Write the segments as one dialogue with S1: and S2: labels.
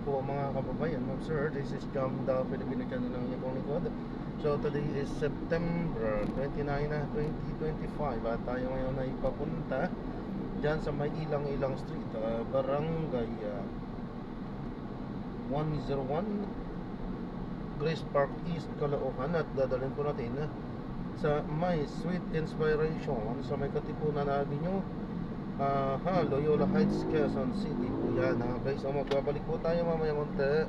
S1: po mga kababayan, ma'am sir, this is Jam the Filipino channel ng inyong lingkod. So today is September 29 na 2025 at tayo ngayon ay papunta dyan sa may Ilang Street, Barangay 101 Grace Park East, Caloocan, at dadalhin po natin sa may Sweet Inspiration sa may Katipunan Avenue, Loyola Heights, Quezon City po yan. Okay, so magbabalik po tayo mamaya konti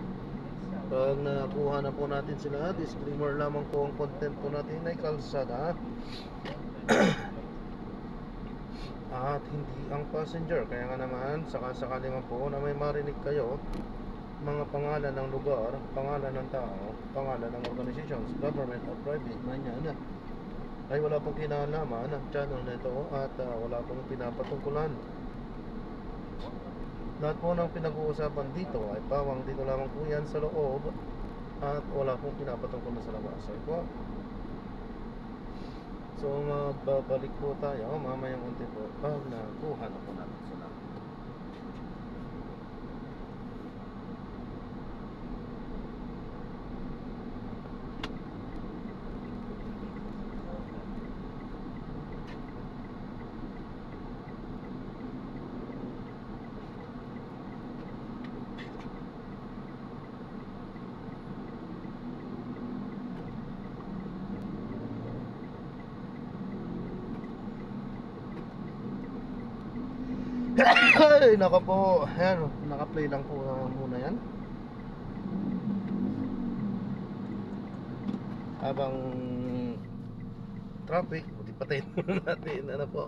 S1: pag nakuha na po natin sila. Disclaimer lamang po, ang content po natin ay kalsada at hindi ang passenger. Kaya nga naman, sakasakali man po na may marinig kayo mga pangalan ng lugar, pangalan ng tao, pangalan ng organizations, government or private man yan, ay wala pong kinalaman ang channel na ito at wala pong pinapatungkulan. Lahat po ng pinag-uusapan dito ay pawang dito lamang po yan sa loob at wala pong pinapatungkulan sa labas. So magbabalik po tayo mamayang unti po pag nakuha na po natin sila. Ay, naka po, ayan, naka-play lang po muna yan habang traffic. Buti patayin muna natin, ano po.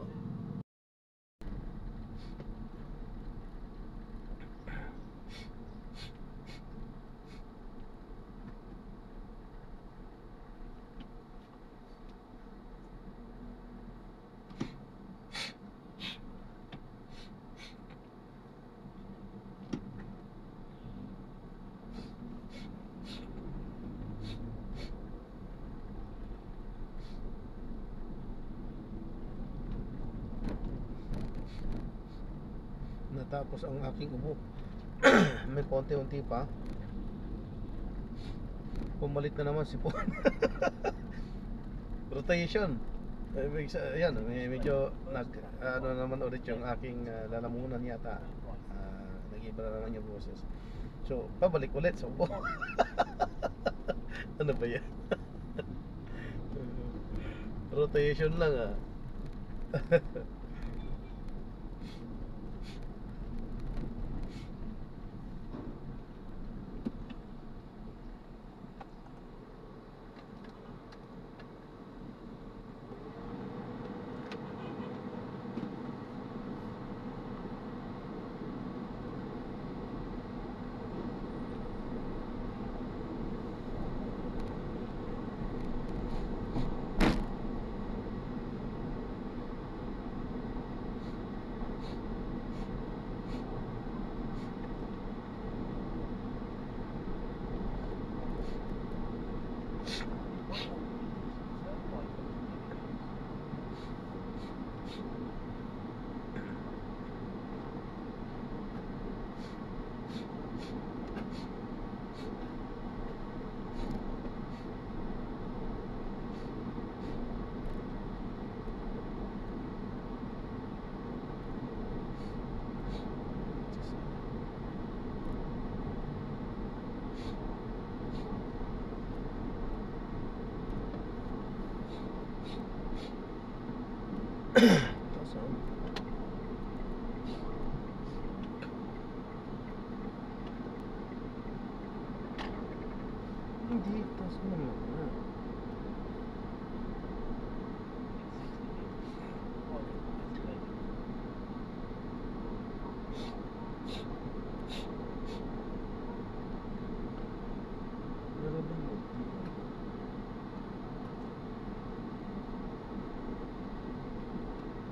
S1: Natapos ang aking ubo. May konti-unti pa. Pumalit na naman si Pon. Rotation. Ayan, medyo ano naman ulit yung aking lalamunan yata. Nag-iba na naman yung boses. So, pabalik ulit sa ubo. Ano ba yan? Rotation lang hindi, tas naman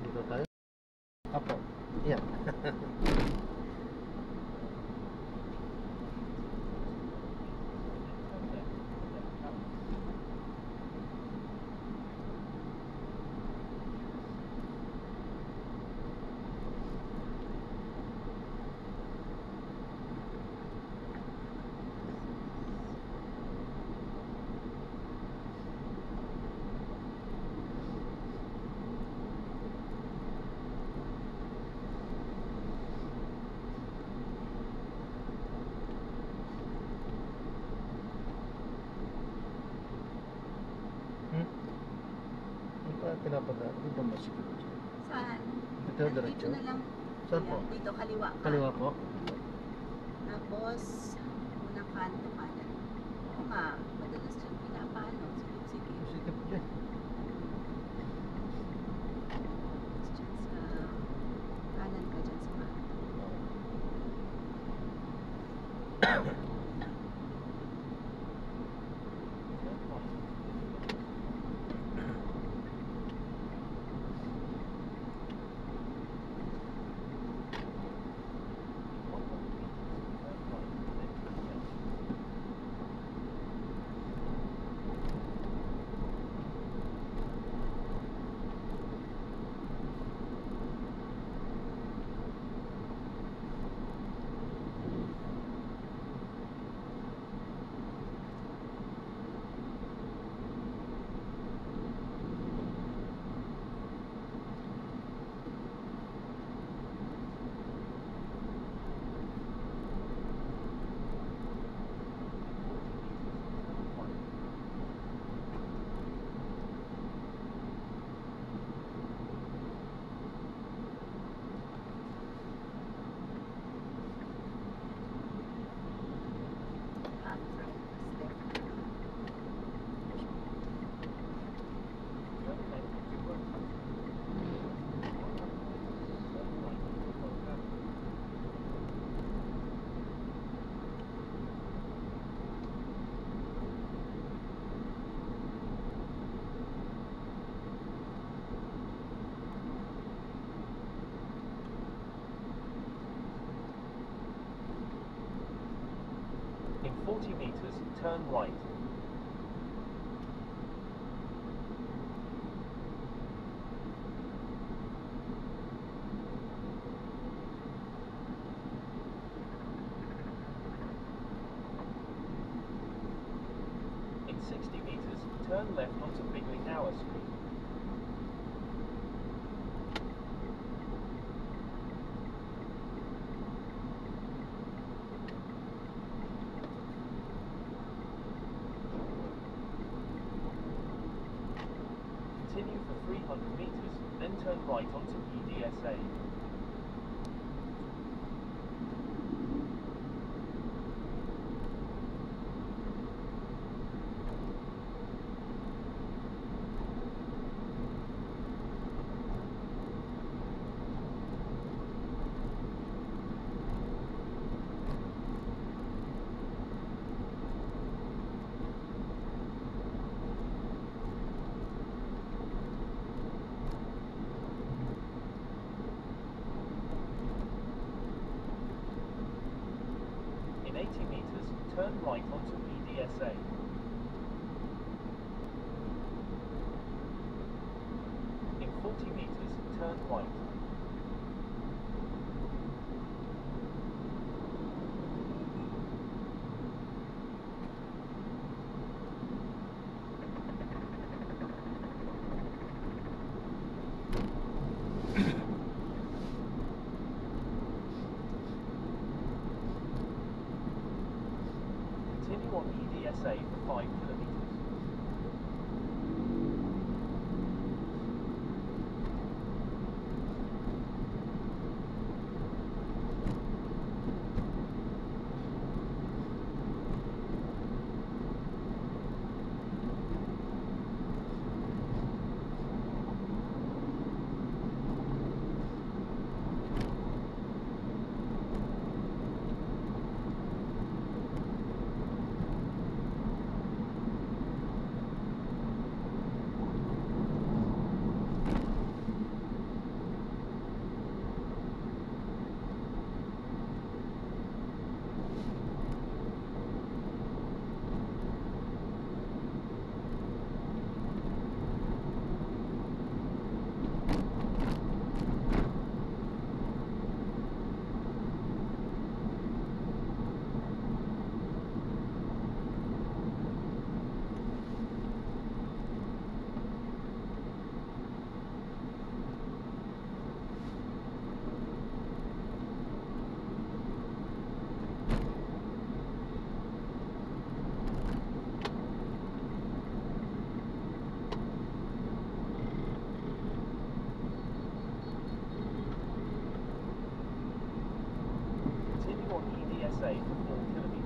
S1: dito tayo. Apo, yan. pinapadaan. Dito masikip.
S2: Saan?
S1: Dito, diretso.
S2: Dito na lang.
S1: Saan po?
S2: Dito, kaliwa ka.
S1: Kaliwa po.
S2: Tapos, unang kanto kanan. Oo nga, madalas dyan pinapaano. Sikip-sikip.
S1: Masikip dyan.
S2: Tapos dyan sa kanan ka dyan sa kanto.
S3: In 40 meters, turn right. In 60 meters, turn left onto Bigly Gower Street. Continue for 300 meters, then turn right onto EDSA. In 80 meters, turn right onto EDSA. In 40 meters, turn right. Continue on EDSA for 5 kilometers. EDSA for 4 kilometers.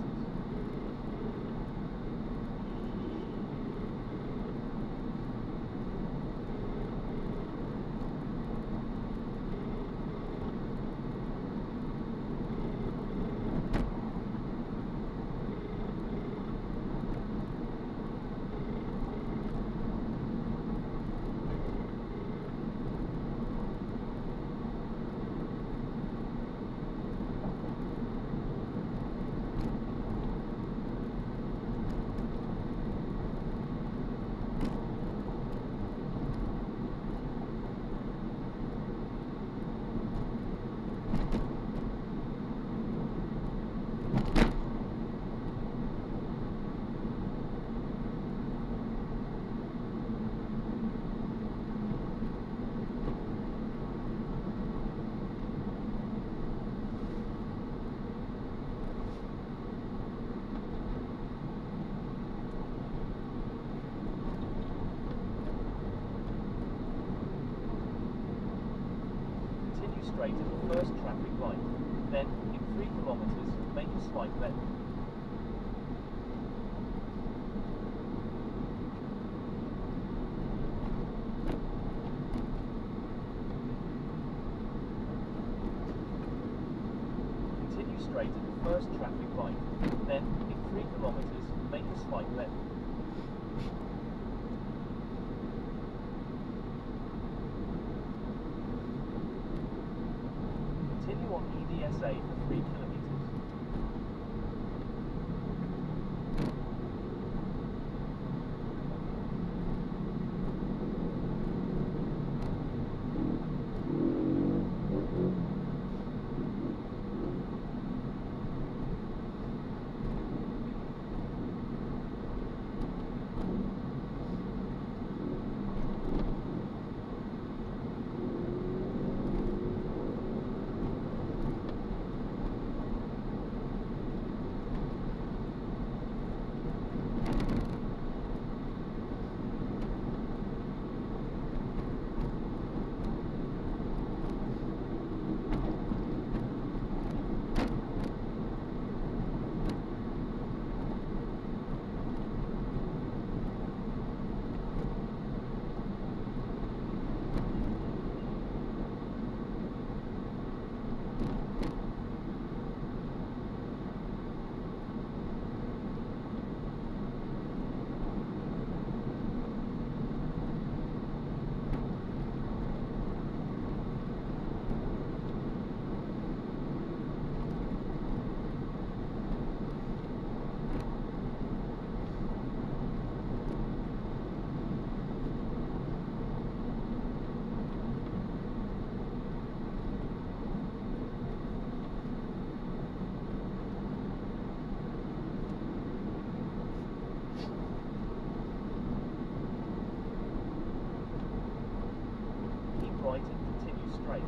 S3: Continue straight at the first traffic light. Then, in 3 kilometers, make a slight left. Continue straight at the first traffic light. Then, in 3 kilometers, make a slight left. Continue on EDSA for 3 kilometers. Right and continue straight.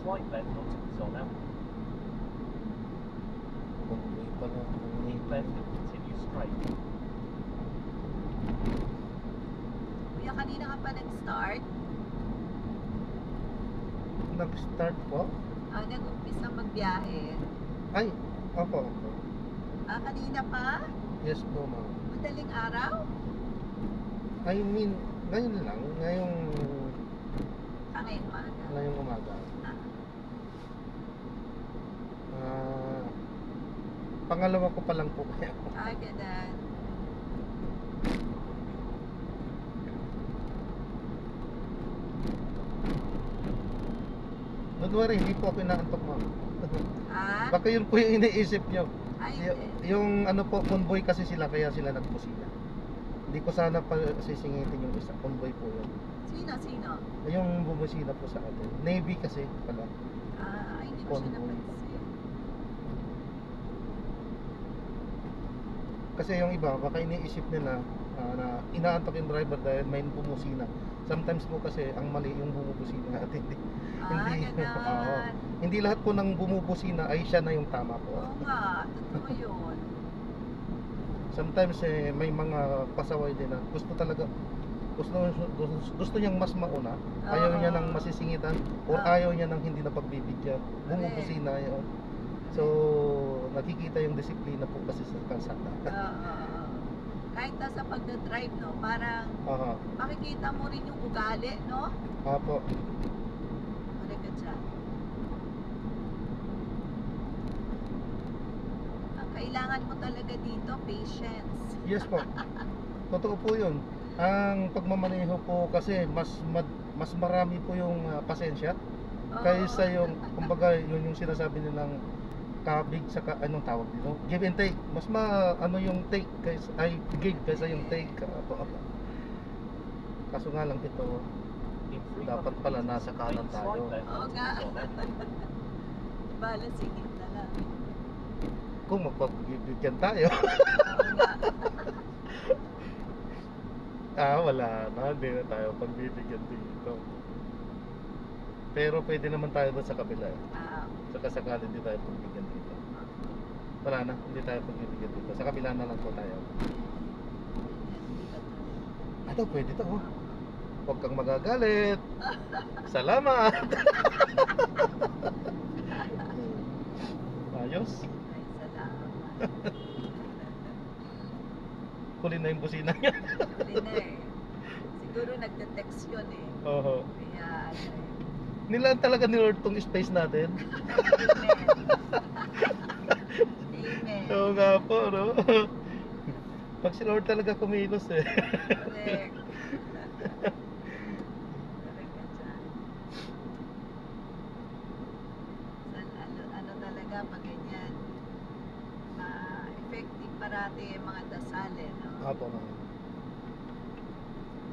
S3: slight left onto Quezon Avenue.
S1: Hindi pala.
S3: Keep left and continue straight.
S2: Kuya, kanina ka pa nag-start?
S1: Nag-start po?
S2: Nag-umpisa magbiyahe.
S1: Ay, opo.
S2: Kanina pa?
S1: Yes po, ma'am.
S2: Madaling araw?
S1: I mean, ngayon lang. Ngayong
S2: Ngayong umaga.
S1: Ngayong umaga.
S2: Ah,
S1: Pangalawa ko pa lang po kaya.
S2: ganun.
S1: Don't worry, hindi po ako inaantok, ma'am.
S2: Ah?
S1: Baka yun po yung iniisip nyo.
S2: Ay, hindi.
S1: Yung ano po, convoy kasi sila, kaya sila nagbusina. Hindi ko sana pa sisingitin yung isa. Convoy po yun.
S2: Sino?
S1: Yung bumusina po sa atin. Navy kasi pala.
S2: Ah, ay, hindi ko siya
S1: Convoy.
S2: napansin.
S1: Kasi yung iba, baka iniisip nila na inaantok yung driver dahil may bumusina. Sometimes po kasi ang mali yung bumubusina at hindi.
S2: Ah,
S1: Oo.
S2: ganun.
S1: Hindi lahat po ng bumubusina ay siya na yung tama po.
S2: Oo nga, totoo yun.
S1: Sometimes may mga pasaway din na gusto niyang mas mauna, ayaw niya nang masisingitan or ayaw niya nang hindi na pagbibigyan, bumubusina yun. So nakikita yung disiplina po kasi sa kalsada.
S2: Oo. Kahit nasa pagdadrive, no, parang
S1: Aha.
S2: makikita mo rin yung ugali, no?
S1: Apo.
S2: Correct ka dyan. Ang kailangan mo talaga dito, patience.
S1: Yes po. Totoo po yun. Ang pagmamaneho po kasi mas marami po yung pasensya
S2: Oo.
S1: kaysa yung kumbaga yun yung sinasabi nilang kabig sa anong tawag dito, give and take. Mas ano yung take kaysa ay give kaysa yung take. Kaso nga lang ito,
S3: In 300
S1: dapat pala
S3: meters,
S1: nasa kanan
S3: make a
S1: tayo.
S3: slight left
S2: Oo
S3: onto
S2: nga.
S3: Luzon Avenue.
S2: Bala, singit na lang.
S1: Kung magpagbibigyan tayo.
S2: Oo nga.
S1: Wala na, hindi na tayo pagbibigyan dito. Pero pwede naman tayo doon sa kabila. Saka sakali hindi tayo pagbibigyan dito. Wala na, hindi tayo pagbibigyan dito. Sa kabila na lang po tayo. Ito, pwede to. Oh. Huwag kang magagalit. Salamat. Ayos.
S2: Ay, salamat.
S1: Huli na yung busina niya.
S2: Huli na eh. Siguro nagte-text yun eh.
S1: Oo.
S2: Kaya ano eh.
S1: Nilaan talaga ni Lord tong space natin.
S2: Amen. Amen.
S1: Oo nga po, no? Pag si Lord talaga kumilos eh.
S2: Correct. Correct ka dyan. Ano talaga pag ganyan, effective parati yung mga dasal eh, no?
S1: Apo, ma'am.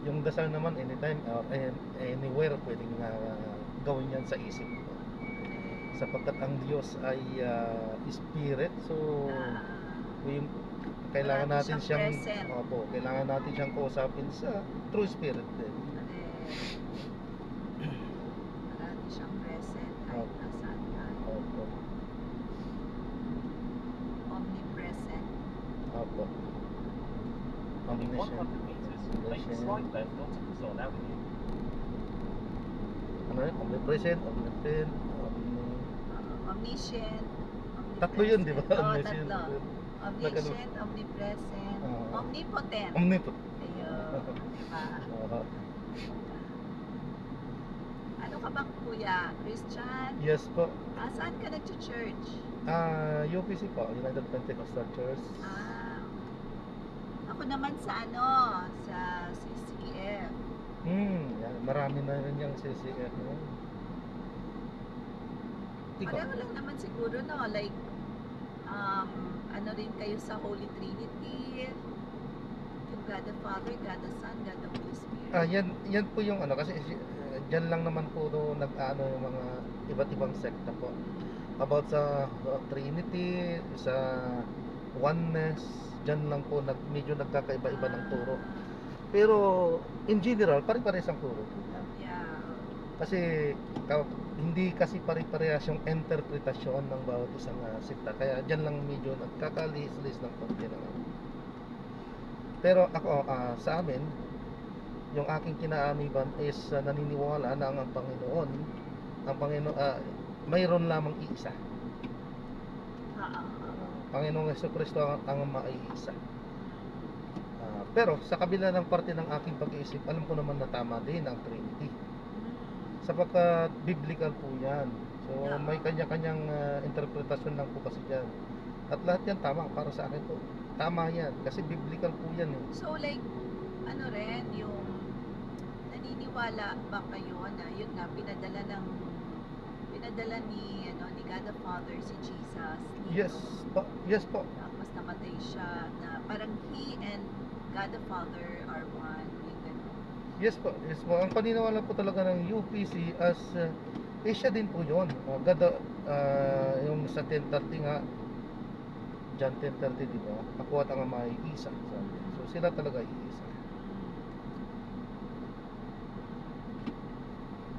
S1: Yung dasal naman anytime or anywhere pwedeng gawin yan sa isip. Sapagkat ang Diyos ay spirit, so yung kailangan
S2: Marami
S1: natin
S2: siyang
S1: siyang
S2: present.
S1: opo, kailangan natin siyang kausapin sa true spirit din.
S2: Marami siyang present kahit nasaan tayo.
S1: Opo.
S2: Omnipresent.
S1: Opo.
S3: In
S1: Omniscient.
S3: 100 meters, make a slight left onto Luzon Avenue.
S1: Ano yun? Omnipresent, omniscient,
S2: Omniscient.
S1: Tatlo yun, di ba?
S2: Oo,
S1: Omniscient.
S2: tatlo. Omniscient, omnipresent,
S1: Oo.
S2: omnipotent.
S1: Omnipotent.
S2: Ayun, diba?
S1: Oo.
S2: Ano ka bang kuya? Christian?
S1: Yes po.
S2: Saan ka nag-church?
S1: UPC po, United Pentecostal Church.
S2: Ako naman sa sa CCF.
S1: Yan, marami na rin yung CCF. Ikaw?
S2: Pareho lang naman siguro, no? Like, ano rin kayo sa Holy Trinity, yung God the Father, God the Son, God the Holy Spirit.
S1: Yan po yung ano, kasi dyan lang naman po nag-ano yung mga iba't ibang sekta po. About sa Trinity, sa oneness, dyan lang po medyo nagkakaiba-iba ng turo. Pero in general, pare-parehas ang turo.
S2: Yeah.
S1: Kasi hindi kasi pare-parehas yung interpretasyon ng bawat isang sekta. Kaya dyan lang medyo nagkakalis-lis ng konti naman. Pero ako, sa amin, yung aking kinaaniban is naniniwala na ang Panginoon, mayroon lamang iisa. Panginoong Jesucristo ang maiisa. Pero sa kabila ng parte ng aking pag-iisip, alam ko naman na tama din ang Trinity. sapagkat biblical po yan. So
S2: Oo.
S1: may kanya-kanyang interpretasyon lang po kasi dyan. At lahat yan tama para sa akin po. Tama yan kasi biblical po yan eh.
S2: So like, ano rin, yung naniniwala ba kayo na yun nga, pinadala ni, ni God the Father si Jesus dito.
S1: Yes po.
S2: Tapos namatay siya na parang He and God the Father are one. Yung ganun.
S1: Yes po. Ang paniniwala po talaga ng UPC as siya din po yun. Yung sa 10:30 nga, John 10:30, di ba? Ako at ang Ama ay isa. So sila talaga ay isa.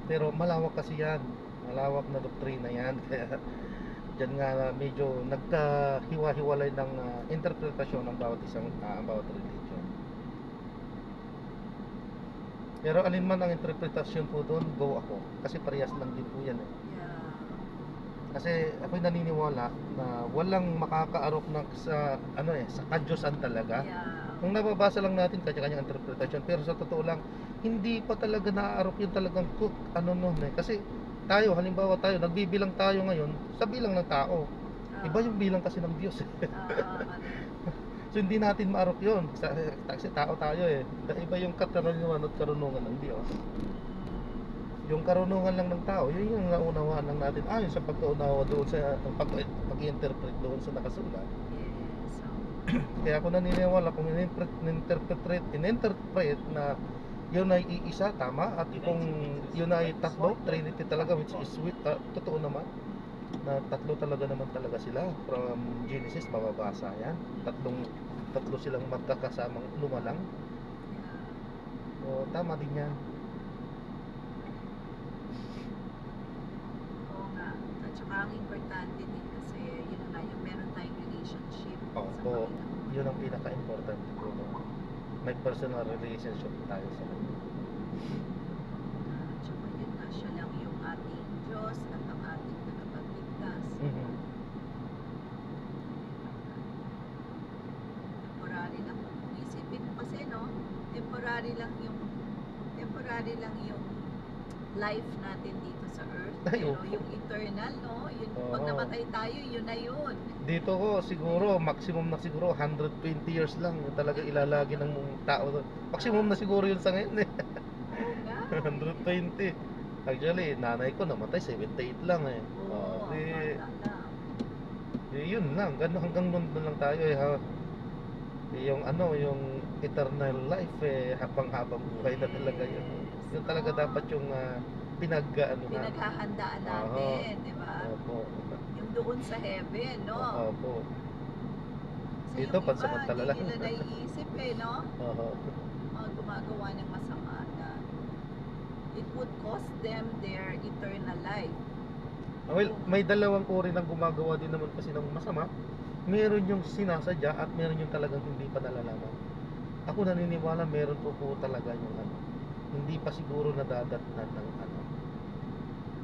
S1: Pero malawak kasi yan. Malawak na doktrina yan. Kaya dyan nga medyo nagkahiwa-hiwalay ng interpretasyon ng bawat bawat religion. Pero alin man ang interpretasyon po doon, go ako. Kasi parehas lang din po yan eh.
S2: Yeah.
S1: Kasi ako'y naniniwala na walang makakaarok sa sa kadyosan talaga.
S2: Yeah.
S1: Kung nababasa lang natin kanya-kanyang interpretasyon, pero sa totoo lang hindi pa talaga naaarok yung talagang noon eh. Kasi tayo, halimbawa tayo, nagbibilang tayo ngayon sa bilang ng tao. Iba yung bilang kasi ng Diyos eh. So hindi natin maarok yun kasi tao tayo eh. Iba yung katarungan at karunungan ng Diyos. Yung karunungan lang ng tao, yun yung naunawaan lang natin ayon sa pagkaunawa doon sa pag-interpret doon sa nakasulat.
S2: Yes. So,
S1: Kaya ako naniniwala kung in-interpret na yun ay iisa, tama, at kung yun ay tatlo, Trinity talaga, which is sweet, totoo naman na tatlo talaga naman talaga sila. From Genesis mababasa yan, tatlo silang magkakasamang lumalang. So tama din yan.
S2: oo nga. At saka ang importante din kasi yun nga, yung meron tayong relationship sa
S1: Opo,
S2: Panginoon.
S1: yun ang pinaka-importante po. May personal relationship tayo sa Kanya.
S2: At saka yun nga, siya lang yung ating Diyos at ang ating tagapagligtas.
S1: Mhm.
S2: Temporary lang. Kung isipin mo kasi, no? Temporary lang yung life natin dito sa earth.
S1: Ay,
S2: Pero
S1: opo.
S2: yung eternal, no? Yun, pag
S1: Oo.
S2: namatay tayo, yun na yun.
S1: Dito ko siguro maximum na siguro 120 years lang yung talaga ilalagi ng tao doon. Maximum na siguro yun sa ngayon eh.
S2: Oo nga.
S1: 120. Actually, nanay ko namatay 78 lang eh.
S2: Oo, bata lang.
S1: Yun lang, hanggang nun na lang tayo eh. Yung yung eternal life eh, habang buhay na talaga yun. Yun talaga
S2: Oo.
S1: dapat yung
S2: Pinaghahandaan natin, di ba?
S1: Opo.
S2: Yung doon sa heaven, no?
S1: Opo.
S2: Kasi
S1: Dito,
S2: yung iba,
S1: pansamantala lang.
S2: hindi nila naiisip no?
S1: Oo.
S2: Mga gumagawa ng masama na it would cost them their eternal life.
S1: Well, may dalawang uri ng gumagawa din naman kasi ng masama. Meron yung sinasadya at meron yung talagang hindi pa nalalaman. Ako naniniwala meron po talaga yung hindi pa siguro nadadatnan ng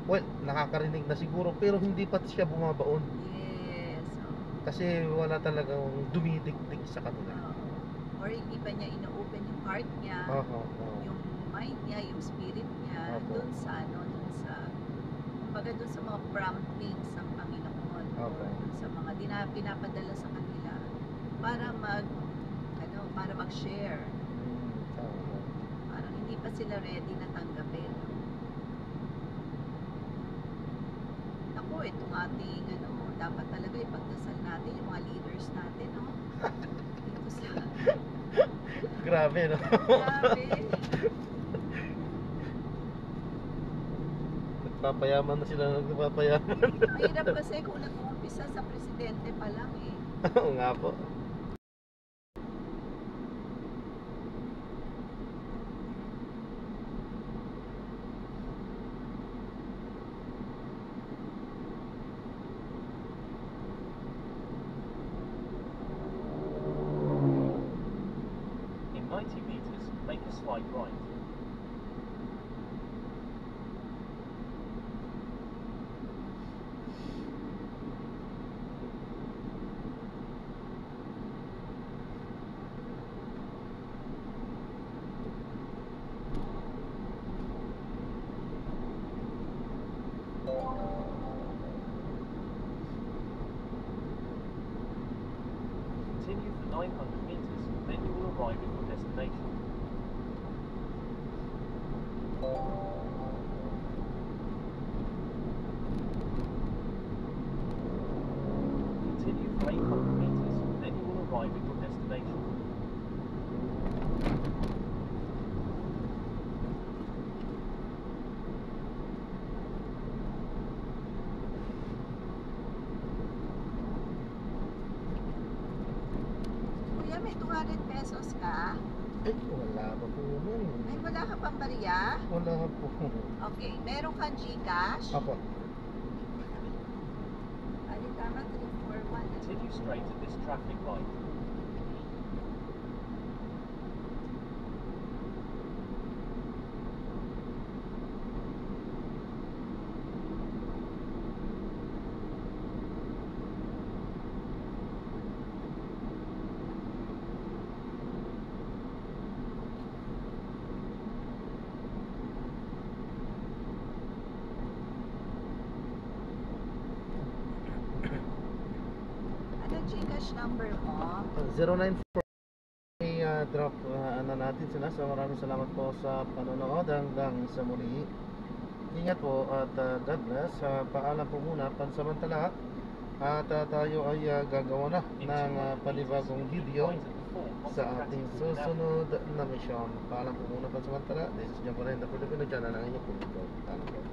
S1: well, nakakarinig na siguro pero hindi pa siya bumabaon
S2: Yes.
S1: kasi wala talagang dumidigdig sa kanila.
S2: Or hindi pa niya ino-open yung heart niya, yung mind niya, yung spirit niya,
S1: Opo.
S2: dun sa kumbaga dun sa mga promptings ng Panginoon, or
S1: Opo.
S2: dun sa mga pinapadala sa kanila para mag-share. Parang hindi pa sila ready na tanggapin. Ako, itong ating dapat talaga ipagdasal natin yung mga leaders natin, no? Dito sa
S1: Grabe, no?
S2: grabe.
S1: Nagpapayaman na sila, nagpapayaman.
S2: Mahirap kasi kung nag-uumpisa sa presidente pa lang eh.
S1: Oo nga po.
S3: In 90 meters, make a slight right. Continue for 900 meters, then you will arrive at your destination. Continue for 800 meters, then you will arrive at your destination.
S2: Kuya, may 200 pesos ka?
S1: Ay, wala pa po nun.
S2: Ay, wala ka pang bariya?
S1: Wala po.
S2: Okay, meron kang Gcash?
S1: Apo.
S2: Ay, tama, 341.
S3: Continue straight at this traffic light.
S2: Ano Gcash number mo?
S1: 094 may drop ano natin sila. So maraming salamat po sa panonood hanggang sa muli. Ingat po at God bless. Paalam po muna pansamantala at tayo ay gagawa na ng panibagong video sa ating susunod na mission. Paalam po muna pansamantala. This is John Correnda, Filipino channel ng inyong publiko. Paalam po.